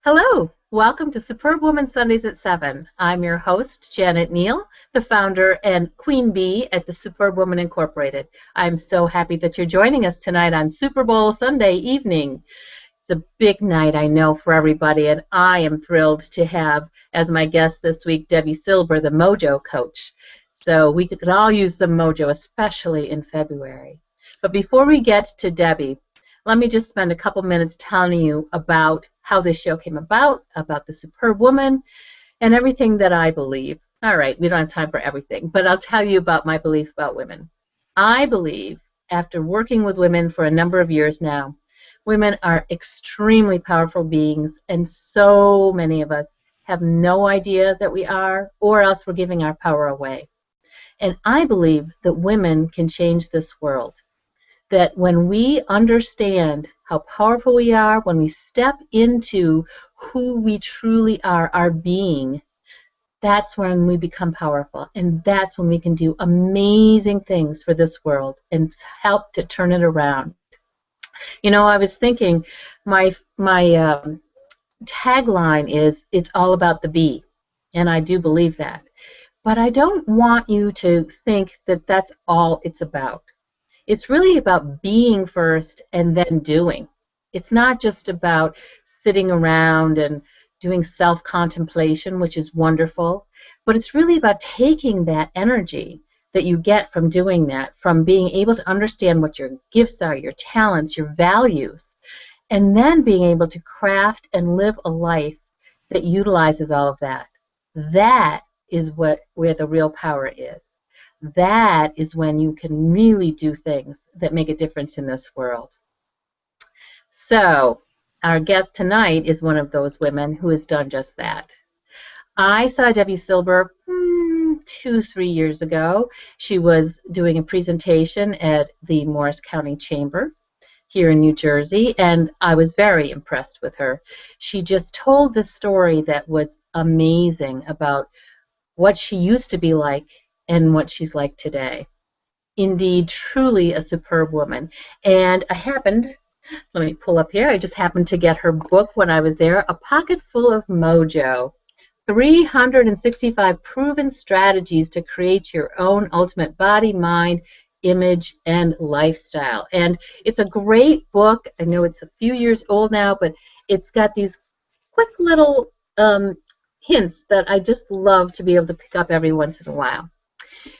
Hello, welcome to Superwoman Sundays at 7. I'm your host, Janet Neal, the founder and queen bee at the Superwoman Incorporated. I'm so happy that you're joining us tonight on Super Bowl Sunday evening. It's a big night, I know, for everybody, and I am thrilled to have as my guest this week Debi Silber, the Mojo Coach. So we could all use some mojo, especially in February. But before we get to Debi, let me just spend a couple minutes telling you about how this show came about the Superwoman, and everything that I believe. All right, we don't have time for everything, but I'll tell you about my belief about women. I believe, after working with women for a number of years now, women are extremely powerful beings, and so many of us have no idea that we are, or else we're giving our power away. And I believe that women can change this world. That when we understand how powerful we are, when we step into who we truly are, our being, that's when we become powerful. And that's when we can do amazing things for this world and help to turn it around. You know, I was thinking, my tagline is, it's all about the bee. And I do believe that. But I don't want you to think that that's all it's about. It's really about being first and then doing. It's not just about sitting around and doing self-contemplation, which is wonderful, but it's really about taking that energy that you get from doing that, from being able to understand what your gifts are, your talents, your values, and then being able to craft and live a life that utilizes all of that. That is where the real power is. That is when you can really do things that make a difference in this world. So, our guest tonight is one of those women who has done just that. I saw Debi Silber 2-3 years ago. She was doing a presentation at the Morris County Chamber here in New Jersey, and I was very impressed with her. She just told this story that was amazing about what she used to be like and what she's like today. Indeed, truly a superb woman. And let me pull up here, I just happened to get her book when I was there, A Pocket Full of Mojo, 365 Proven Strategies to Create Your Own Ultimate Body, Mind, Image, and Lifestyle. And it's a great book. I know it's a few years old now, but it's got these quick little hints that I just love to be able to pick up every once in a while.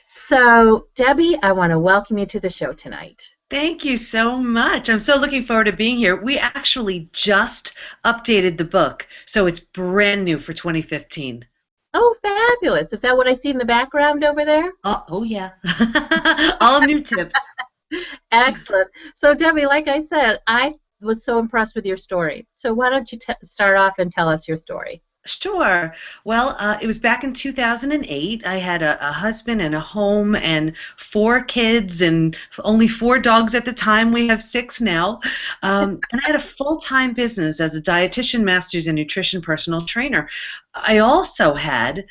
So, Debi, I want to welcome you to the show tonight. Thank you so much. I'm so looking forward to being here. We actually just updated the book, so it's brand new for 2015. Oh, fabulous. Is that what I see in the background over there? Oh yeah. All new tips. Excellent. So, Debi, like I said, I was so impressed with your story. So why don't you start off and tell us your story? Sure. Well, it was back in 2008. I had a husband and a home and 4 kids and only 4 dogs at the time. We have 6 now. And I had a full-time business as a dietitian, master's in nutrition, personal trainer. I also had,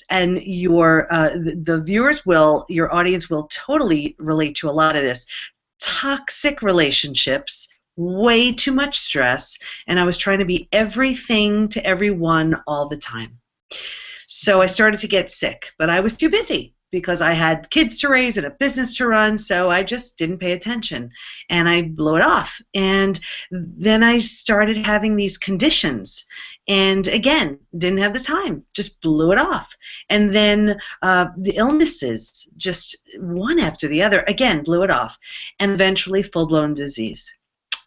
and the viewers will, your audience will totally relate to a lot of this, toxic relationships, way too much stress, and I was trying to be everything to everyone all the time. So I started to get sick, but I was too busy because I had kids to raise and a business to run, so I just didn't pay attention, and I blew it off. And then I started having these conditions, and again, didn't have the time, just blew it off. And then the illnesses, just one after the other, again, blew it off, and eventually full-blown disease.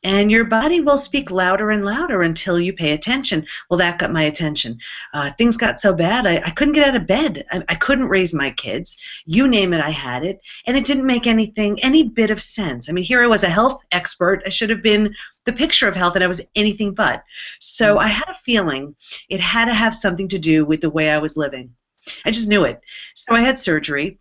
And your body will speak louder and louder until you pay attention. Well, that got my attention. Things got so bad, I couldn't get out of bed. I couldn't raise my kids. You name it, I had it. And it didn't make any bit of sense. I mean, here I was, a health expert. I should have been the picture of health, and I was anything but. So I had a feeling it had to have something to do with the way I was living. I just knew it. So I had surgery.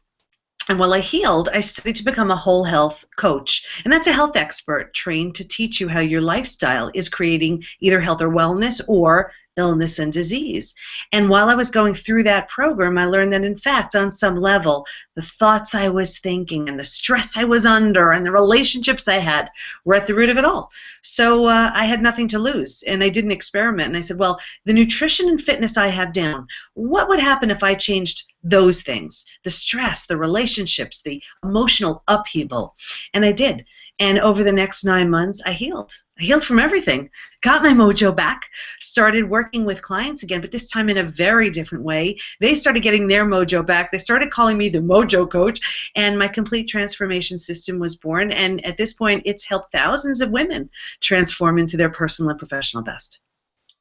And while I healed, I studied to become a whole health coach. And that's a health expert trained to teach you how your lifestyle is creating either health or wellness or illness and disease. And while I was going through that program, I learned that, in fact, on some level, the thoughts I was thinking and the stress I was under and the relationships I had were at the root of it all. So I had nothing to lose, and I did an experiment, and I said, well, the nutrition and fitness I have down, what would happen if I changed those things? The stress, the relationships, the emotional upheaval. And I did. And over the next 9 months, I healed. I healed from everything, got my mojo back, started working with clients again, but this time in a very different way. They started getting their mojo back. They started calling me the Mojo Coach, and my complete transformation system was born. And at this point, it's helped thousands of women transform into their personal and professional best.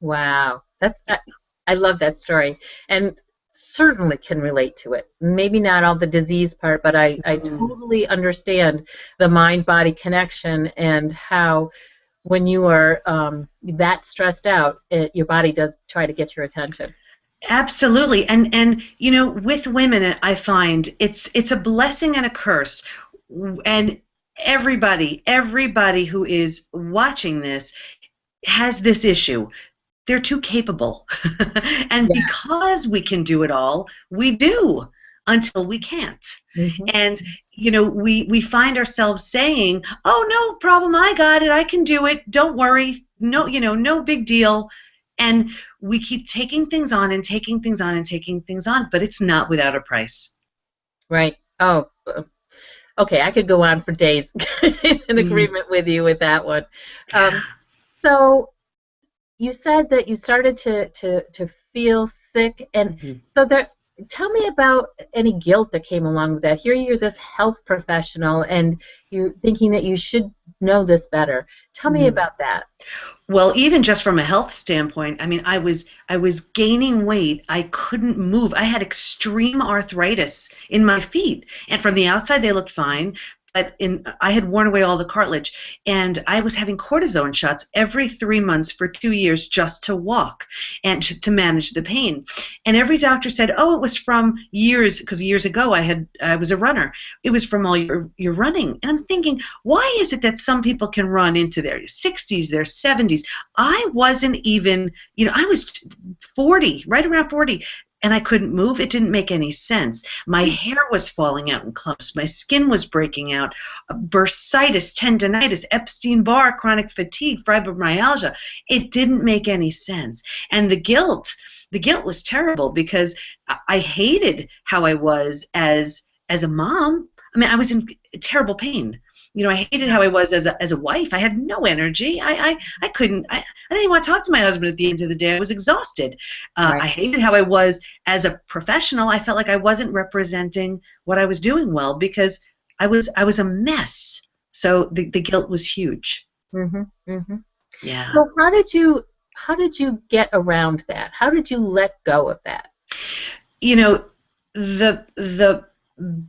Wow. I love that story, and certainly can relate to it. Maybe not all the disease part, but I totally understand the mind-body connection and how when you are that stressed out, your body does try to get your attention. Absolutely. And you know, with women, I find it's a blessing and a curse. And everybody who is watching this has this issue. They're too capable. And Yeah. because we can do it all, we do until we can't. Mm-hmm. And you know, we find ourselves saying, "Oh, no problem, I got it. I can do it. Don't worry. No, you know, no big deal." And we keep taking things on and taking things on and taking things on, but it's not without a price. Right. Oh, okay. I could go on for days in agreement with you with that one. So you said that you started to feel sick, and so there. Tell me about any guilt that came along with that. Here you're this health professional, and you're thinking that you should know this better. Tell me about that. Well, even just from a health standpoint, I mean, I was gaining weight. I couldn't move. I had extreme arthritis in my feet, and from the outside they looked fine. But I had worn away all the cartilage, and I was having cortisone shots every 3 months for 2 years just to walk and to manage the pain. And every doctor said, "Oh, it was from years," because years ago I was a runner. It was from all your running. And I'm thinking, why is it that some people can run into their 60s, their 70s? I wasn't even, you know, I was 40, right around 40. And I couldn't move. It didn't make any sense. My hair was falling out in clumps. My skin was breaking out. Bursitis, tendinitis, Epstein-Barr, chronic fatigue, fibromyalgia. It didn't make any sense. And the guilt was terrible because I hated how I was as a mom. I mean, I was in terrible pain. You know, I hated how I was as a wife. I had no energy. I couldn't. I didn't even want to talk to my husband at the end of the day. I was exhausted. Right. I hated how I was as a professional. I felt like I wasn't representing what I was doing well because I was a mess. So the guilt was huge. Yeah. So how did you get around that? How did you let go of that? You know, the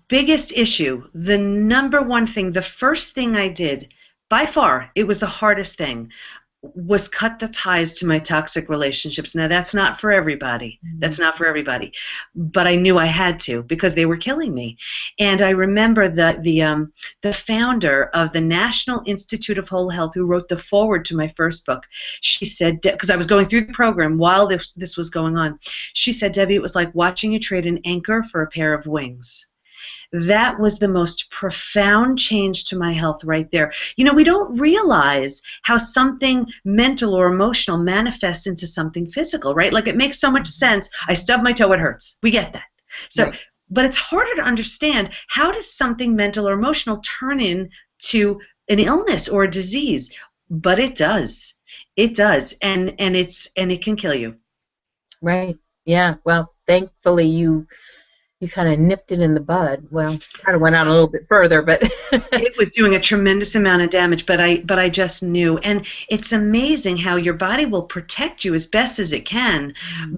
biggest issue, the number one thing, the first thing I did, by far, it was the hardest thing, was cut the ties to my toxic relationships. Now, that's not for everybody. That's not for everybody. But I knew I had to because they were killing me. And I remember the founder of the National Institute of Whole Health, who wrote the foreword to my first book, she said, because I was going through the program while this was going on, she said, "Debbie, it was like watching you trade an anchor for a pair of wings." That was the most profound change to my health right there. You know, we don't realize how something mental or emotional manifests into something physical, right? Like, it makes so much sense. I stub my toe, it hurts. We get that. So, right. But it's harder to understand, how does something mental or emotional turn into an illness or a disease? But it does. It does. And it can kill you. Right. Yeah. Well, thankfully you kind of nipped it in the bud. Well, kind of went on a little bit further, but it was doing a tremendous amount of damage. But I just knew, and it's amazing how your body will protect you as best as it can.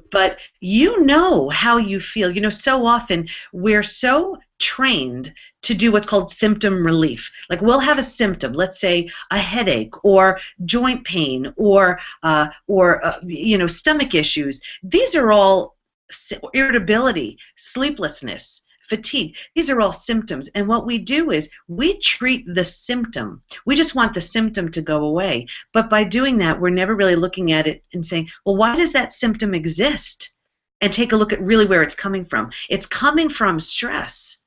But you know how you feel. You know, so often we're so trained to do what's called symptom relief. Like, we'll have a symptom, let's say a headache or joint pain or you know, stomach issues. These are all irritability, sleeplessness, fatigue. These are all symptoms. And what we do is we treat the symptom. We just want the symptom to go away. But by doing that, we're never really looking at it and saying, well, why does that symptom exist? And take a look at really where it's coming from. It's coming from stress.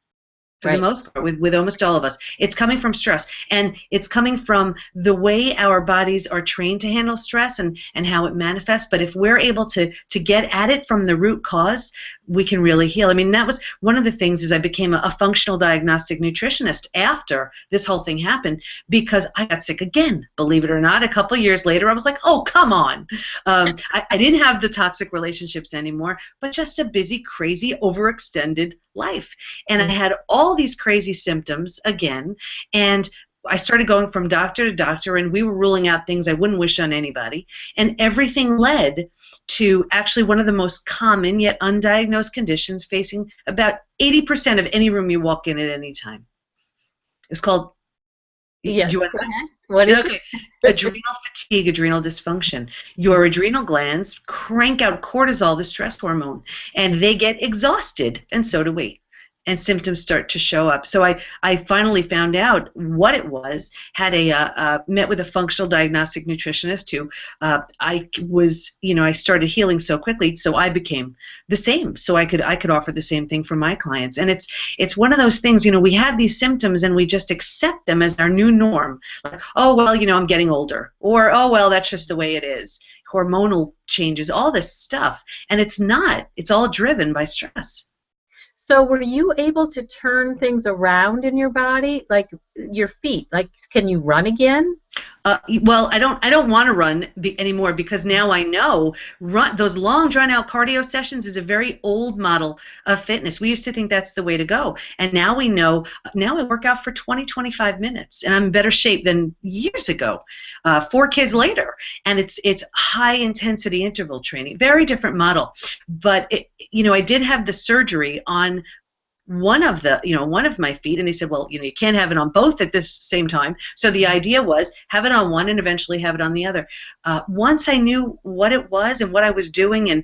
For the most part, with almost all of us. It's coming from stress. And it's coming from the way our bodies are trained to handle stress and how it manifests. But if we're able to get at it from the root cause, we can really heal. I mean, that was one of the things is I became a functional diagnostic nutritionist after this whole thing happened because I got sick again, believe it or not. A couple years later, I was like, oh, come on. I didn't have the toxic relationships anymore, but just a busy, crazy, overextended life. And I had all these crazy symptoms again, and I started going from doctor to doctor, and we were ruling out things I wouldn't wish on anybody, and everything led to actually one of the most common yet undiagnosed conditions facing about 80% of any room you walk in at any time. It's called Yes. Do you want Go ahead. What is it? Adrenal fatigue, adrenal dysfunction. Your adrenal glands crank out cortisol, the stress hormone, and they get exhausted, and so do we. And symptoms start to show up. So I finally found out what it was, had met with a functional diagnostic nutritionist who I started healing so quickly, so I became the same. So I could offer the same thing for my clients. And it's one of those things, we have these symptoms and we just accept them as our new norm. Like, oh, well, I'm getting older. Or, oh, well, that's just the way it is. Hormonal changes, all this stuff. And it's not. It's all driven by stress. So were you able to turn things around in your body, like your feet? Like, can you run again? Well, I don't want to run anymore because now I know those long, drawn-out cardio sessions is a very old model of fitness. We used to think that's the way to go, and now we know. Now I work out for 20, 25 minutes, and I'm in better shape than years ago. 4 kids later, and it's high-intensity interval training, very different model. But I did have the surgery on one of my feet, and they said, well, you can't have it on both at the same time. So the idea was have it on one and eventually have it on the other. Once I knew what it was and what I was doing, and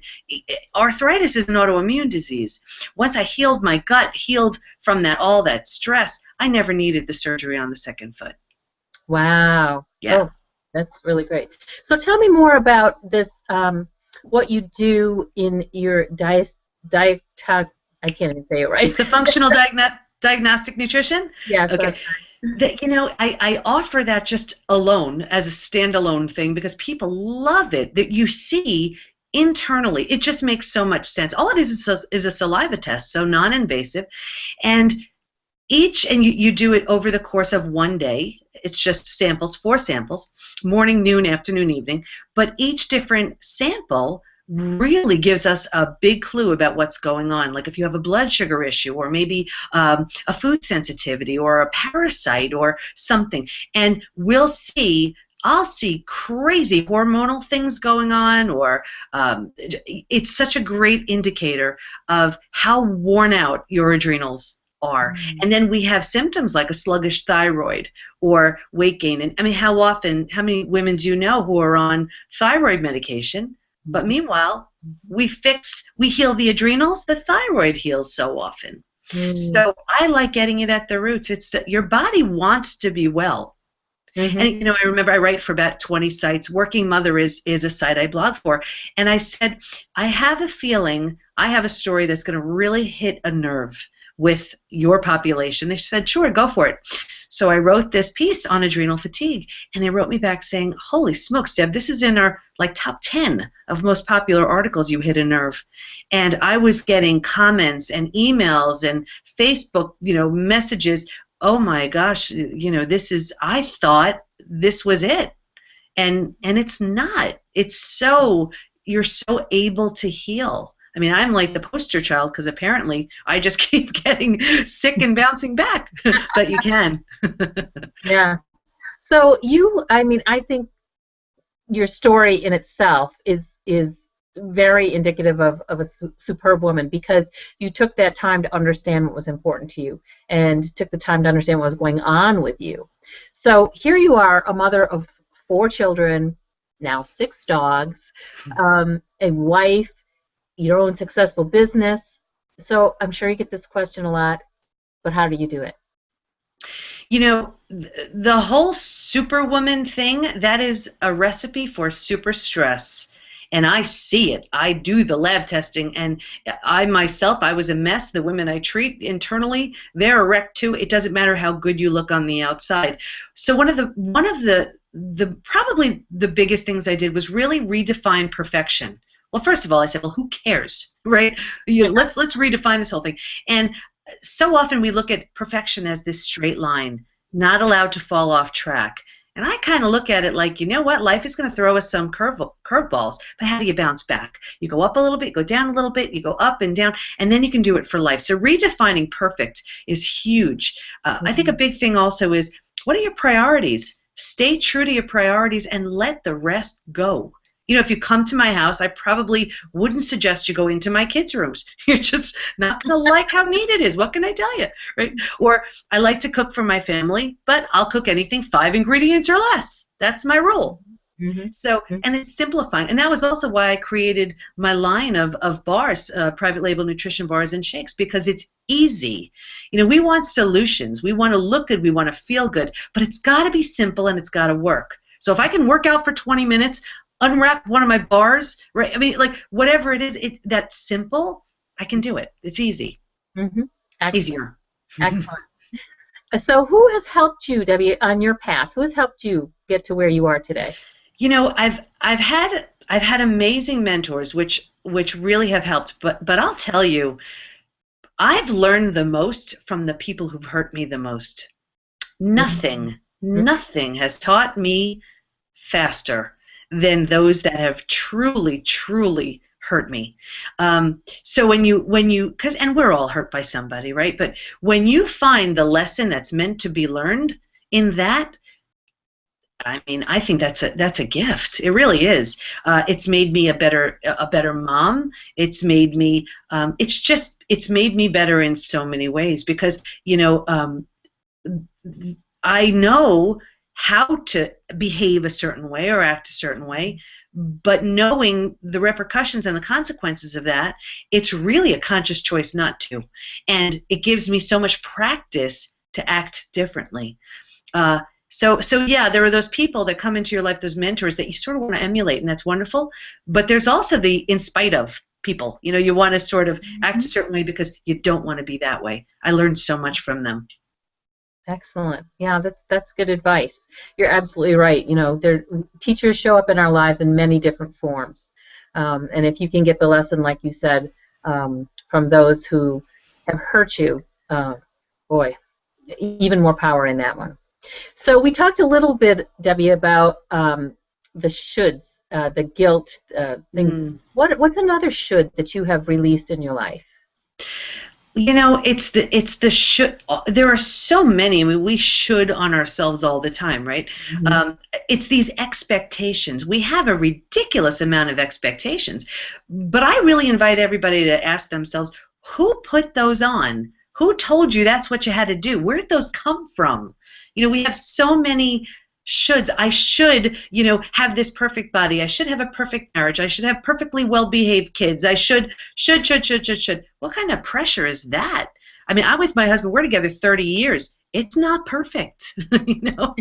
arthritis is an autoimmune disease. Once I healed my gut, healed from all that stress, I never needed the surgery on the second foot. Wow. Yeah. Oh, that's really great. So tell me more about this, what you do in your I can't even say it right. The functional diagnostic nutrition? Yes. Okay. I offer that just alone as a standalone thing because people love it. That you see internally, it just makes so much sense. All it is a saliva test, so non-invasive, and you do it over the course of one day. It's just 4 samples, morning, noon, afternoon, evening. But each different sample really gives us a big clue about what's going on. Like if you have a blood sugar issue or maybe a food sensitivity or a parasite or something. And I'll see crazy hormonal things going on, or it's such a great indicator of how worn out your adrenals are. And then we have symptoms like a sluggish thyroid or weight gain. And I mean, how many women do you know who are on thyroid medication? But meanwhile, we heal the adrenals, the thyroid heals so often. So I like getting it at the roots. It's that your body wants to be well. And I remember I write for about 20 sites. Working Mother is a site I blog for. And I said, I have a feeling I have a story that's going to really hit a nerve with your population. They said, sure, go for it. So I wrote this piece on adrenal fatigue, and they wrote me back saying, holy smokes, Deb, this is in our top 10 of most popular articles. You hit a nerve. And I was getting comments and emails and Facebook, messages. Oh my gosh, I thought this was it. And it's not. You're so able to heal. I mean, I'm like the poster child because apparently I just keep getting sick and bouncing back. But you can. Yeah. So I think your story in itself is very indicative of a superb woman because you took that time to understand what was important to you and took the time to understand what was going on with you. So here you are, a mother of 4 children, now 6 dogs, a wife, your own successful business, So I'm sure you get this question a lot, but how do you do it? You know, the whole Superwoman thing, that is a recipe for super stress. And I see it. I do the lab testing, and I myself, I was a mess. The women I treat internally, they're a wreck too. It doesn't matter how good you look on the outside. So one of the probably the biggest things I did was really redefine perfection. Well, first of all, I said, well, who cares, right? Let's redefine this whole thing. And so often we look at perfection as this straight line, not allowed to fall off track. And I kind of look at it like, you know what, life is going to throw us some curveballs, but how do you bounce back? You go up a little bit, go down a little bit, you go up and down, and then you can do it for life. So redefining perfect is huge. I think a big thing also is, what are your priorities? Stay true to your priorities and let the rest go. You know, if you come to my house, I probably wouldn't suggest you go into my kids' rooms. You're just not going to like how neat it is. What can I tell you, right? Or I like to cook for my family, but I'll cook anything 5 ingredients or less. That's my rule. Mm-hmm. So, and it's simplifying. And that was also why I created my line of bars, private label nutrition bars and shakes, because it's easy. You know, we want solutions. We want to look good. We want to feel good. But it's got to be simple and it's got to work. So if I can work out for 20 minutes, unwrap one of my bars, right? I mean, like, whatever it is, that's simple, I can do it. It's easy. Mm-hmm. Easier. Excellent. So who has helped you, Debbie, on your path? Who has helped you get to where you are today? You know, I've had amazing mentors which really have helped, but I'll tell you, I've learned the most from the people who've hurt me the most. Nothing has taught me faster than those that have truly, truly hurt me. So when you, because, and we're all hurt by somebody, right? But when you find the lesson that's meant to be learned in that, I mean, I think that's a gift. It really is. It's made me a better mom. It's made me it's made me better in so many ways, because you know, I know how to behave a certain way or act a certain way, but knowing the repercussions and the consequences of that, it's really a conscious choice not to. And it gives me so much practice to act differently. So yeah, there are those people that come into your life, those mentors that you sort of want to emulate, and that's wonderful. But there's also the in spite of people. You know, you want to sort of act a certain way because you don't want to be that way. I learned so much from them. Excellent. Yeah, that's good advice. You're absolutely right. You know, teachers show up in our lives in many different forms, and if you can get the lesson, like you said, from those who have hurt you, boy, even more power in that one. So we talked a little bit, Debbie, about the shoulds, the guilt, things. What's another should that you have released in your life? You know, it's the should. There are so many. I mean, we should on ourselves all the time, right? It's these expectations. We have a ridiculous amount of expectations, but I really invite everybody to ask themselves, who put those on? Who told you that's what you had to do? Where did those come from? You know, we have so many shoulds. I should, you know, have this perfect body. I should have a perfect marriage. I should have perfectly well-behaved kids. I should. What kind of pressure is that? I mean, I'm with my husband. We're together 30 years. It's not perfect. You know,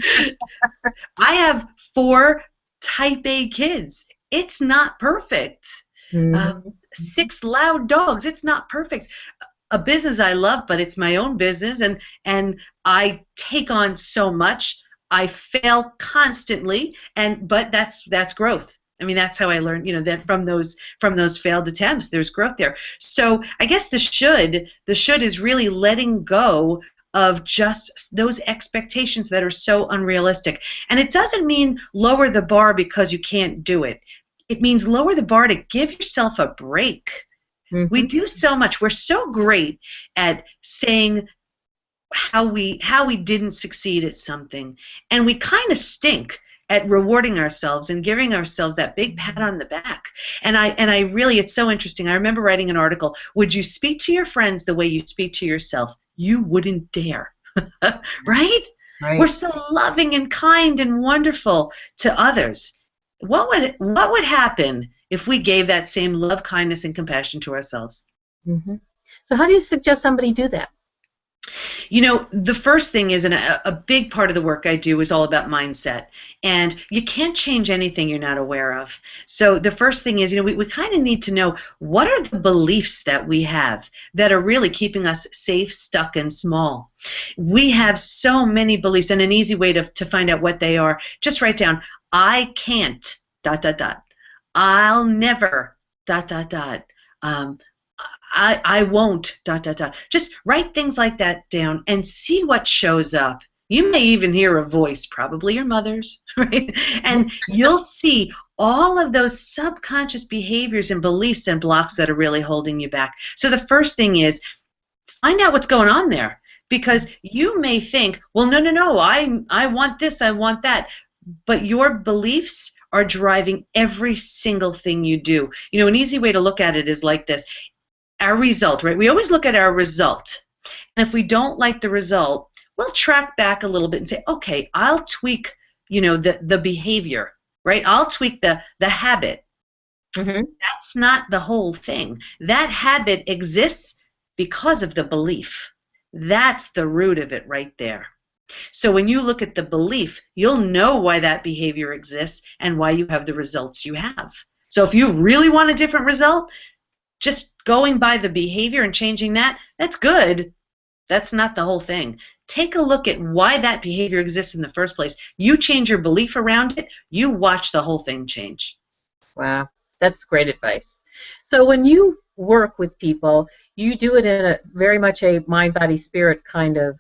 I have 4 type A kids. It's not perfect. 6 loud dogs. It's not perfect. A business I love, but it's my own business, and I take on so much. I fail constantly, but that's growth. I mean, that's how I learned, you know, that from those failed attempts, there's growth there. So I guess the should is really letting go of just those expectations that are so unrealistic. And it doesn't mean lower the bar because you can't do it. It means lower the bar to give yourself a break. We do so much. We're so great at saying how we didn't succeed at something, and we kind of stink at rewarding ourselves and giving ourselves that big pat on the back. And I really, it's so interesting. I remember writing an article, would you speak to your friends the way you speak to yourself? You wouldn't dare. Right? We're so loving and kind and wonderful to others. What would happen if we gave that same love, kindness, and compassion to ourselves? So how do you suggest somebody do that? You know, the first thing is, and a big part of the work I do is all about mindset. And you can't change anything you're not aware of. So the first thing is, you know, we kind of need to know what are the beliefs that we have that are really keeping us safe, stuck, and small. We have so many beliefs, and an easy way to find out what they are, just write down, I can't, dot, dot, dot. I'll never, dot, dot, dot. I won't, dot, dot, dot. Just write things like that down and see what shows up. You may even hear a voice, probably your mother's, right? And you'll see all of those subconscious behaviors and beliefs and blocks that are really holding you back. So the first thing is find out what's going on there, because you may think, well, no, I want this, I want that. But your beliefs are driving every single thing you do. You know, an easy way to look at it is like this. Our result, right? We always look at our result. And if we don't like the result, we'll track back a little bit and say, okay, I'll tweak, you know, the behavior, right? I'll tweak the habit. Mm-hmm. That's not the whole thing. That habit exists because of the belief. That's the root of it right there. So when you look at the belief, you'll know why that behavior exists and why you have the results you have. So if you really want a different result, just going by the behavior and changing that, that's good. That's not the whole thing. Take a look at why that behavior exists in the first place. You change your belief around it, you watch the whole thing change. Wow, that's great advice. So when you work with people, you do it in a very much a mind, body, spirit kind of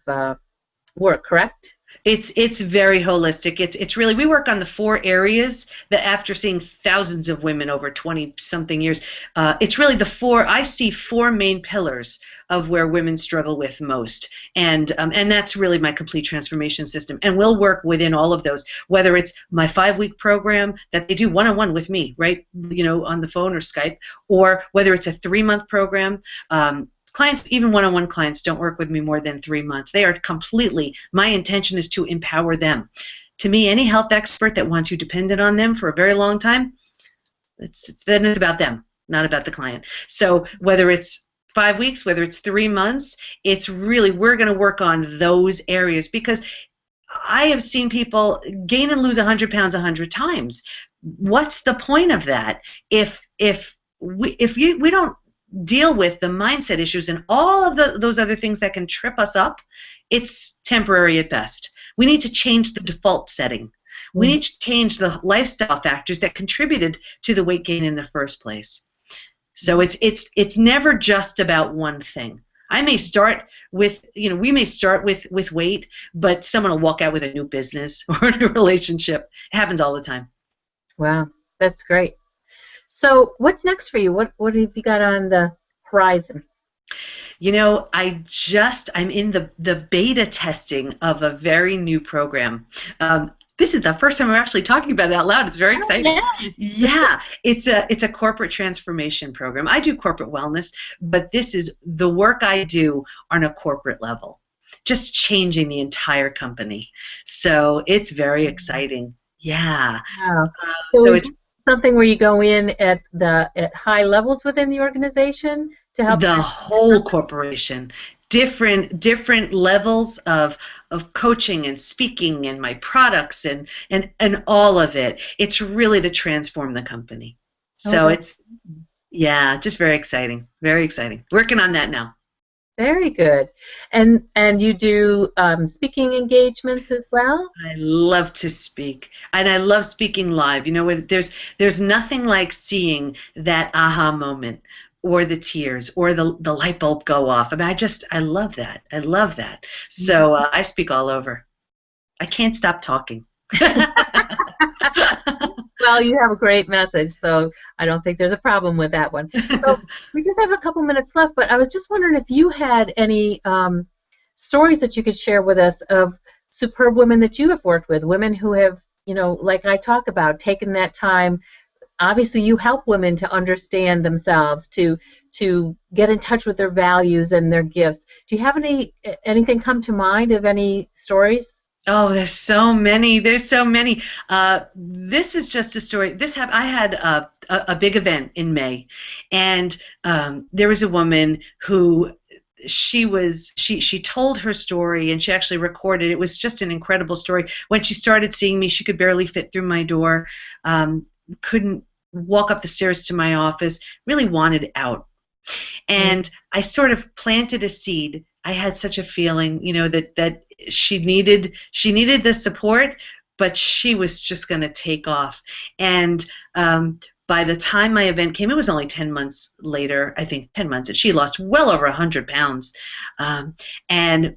work, correct? It's very holistic. It's really, we work on the 4 areas that, after seeing thousands of women over 20-something years, it's really I see 4 main pillars of where women struggle with most. And that's really my complete transformation system. And we'll work within all of those, whether it's my 5-week program that they do one-on-one with me, right, you know, on the phone or Skype, or whether it's a 3-month program. Clients, even one-on-one clients, don't work with me more than 3 months. They are completely, my intention is to empower them. To me, any health expert that wants you dependent on them for a very long time, then it's about them, not about the client. So whether it's 5 weeks, whether it's 3 months, it's really, we're going to work on those areas, because I have seen people gain and lose 100 pounds 100 times. What's the point of that if we don't deal with the mindset issues and all of those other things that can trip us up? It's temporary at best. We need to change the default setting. We need to change the lifestyle factors that contributed to the weight gain in the first place. So it's never just about one thing. I may start with, you know, we may start with weight, but someone will walk out with a new business or a new relationship. It happens all the time. Wow, that's great. So what's next for you? What have you got on the horizon? You know, I'm in the beta testing of a very new program. This is the first time we're actually talking about it out loud. It's very exciting. Yeah, it's a corporate transformation program. I do corporate wellness, but this is the work I do on a corporate level, just changing the entire company. So it's very exciting. Yeah. Wow. So it's something where you go in at high levels within the organization to help the whole corporation. Different levels of coaching and speaking and my products and all of it. It's really to transform the company. So it's, yeah, just very exciting. Very exciting. Working on that now. Very good. And you do speaking engagements as well? I love to speak, and I love speaking live. You know, there's nothing like seeing that aha moment, or the tears, or the light bulb go off. I mean, I love that. I love that. So I speak all over. I can't stop talking. Well, you have a great message, so I don't think there's a problem with that one. So we just have a couple minutes left, but I was just wondering if you had any stories that you could share with us of superb women that you have worked with, women who have, you know, like I talk about, taken that time. Obviously, you help women to understand themselves, to get in touch with their values and their gifts. Do you have anything come to mind of any stories? Oh, there's so many. There's so many. This is just a story. I had a big event in May, and there was a woman who she told her story, and she actually recorded. It was just an incredible story. When she started seeing me, she could barely fit through my door, couldn't walk up the stairs to my office. Really wanted out. And I sort of planted a seed. I had such a feeling, that she needed the support, but she was just going to take off. And by the time my event came, it was only 10 months later, I think 10 months, and she lost well over 100 pounds. And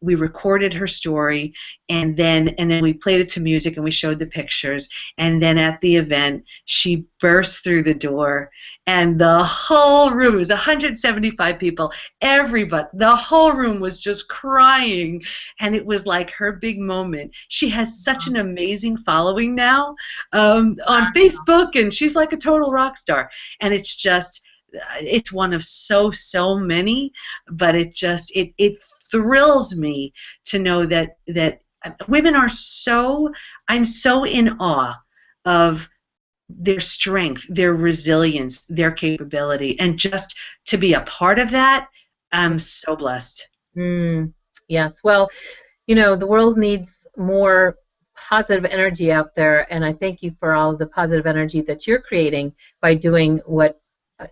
we recorded her story, and then we played it to music, and we showed the pictures. And then at the event, she burst through the door, and the whole room, it was 175 people, everybody, the whole room was just crying, and it was like her big moment. She has such an amazing following now on Facebook, and she's like a total rock star. And it's one of so many, but it thrills me to know that women are I'm so in awe of their strength, their resilience, their capability, and just to be a part of that, I'm so blessed. Yes. Well, the world needs more positive energy out there, and I thank you for all of the positive energy that you're creating by doing what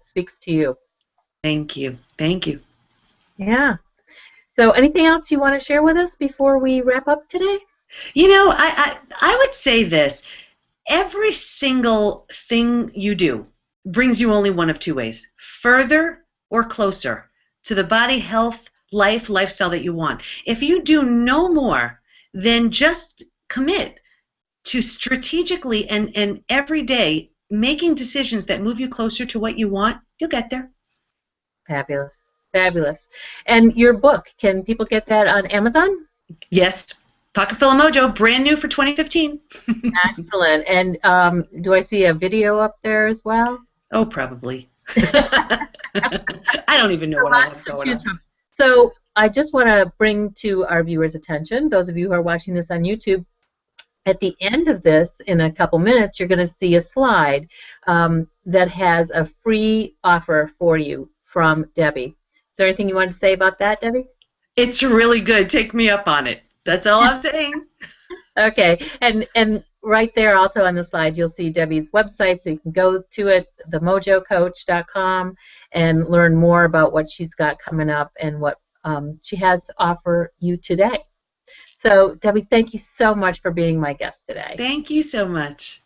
speaks to you. Thank you. Thank you. Yeah. So anything else you want to share with us before we wrap up today? I would say this. Every single thing you do brings you only one of two ways: further or closer to the body, health, lifestyle that you want. If you do no more than just commit to strategically and every day making decisions that move you closer to what you want, you'll get there. Fabulous. Fabulous. And your book, can people get that on Amazon? Yes. Pocket Full of Mojo, brand new for 2015. Excellent. And do I see a video up there as well? Oh, probably. I don't even know what I have going on. So I just want to bring to our viewers' attention, those of you who are watching this on YouTube, at the end of this, in a couple minutes, you're going to see a slide that has a free offer for you from Debi. Is there anything you want to say about that, Debi? It's really good. Take me up on it. That's all I'm saying. Okay, and right there also on the slide you'll see Debi's website, so you can go to it, themojocoach.com, and learn more about what she's got coming up and what she has to offer you today. So, Debi, thank you so much for being my guest today. Thank you so much.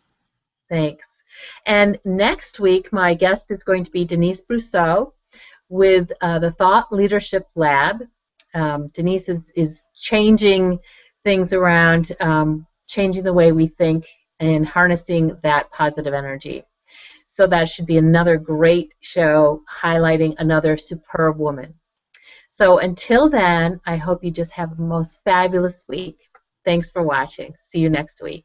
Thanks. And next week, my guest is going to be Denise Brousseau with the Thought Leadership Lab. Denise is changing things around, changing the way we think and harnessing that positive energy. So that should be another great show highlighting another superb woman. So until then, I hope you just have the most fabulous week. Thanks for watching. See you next week.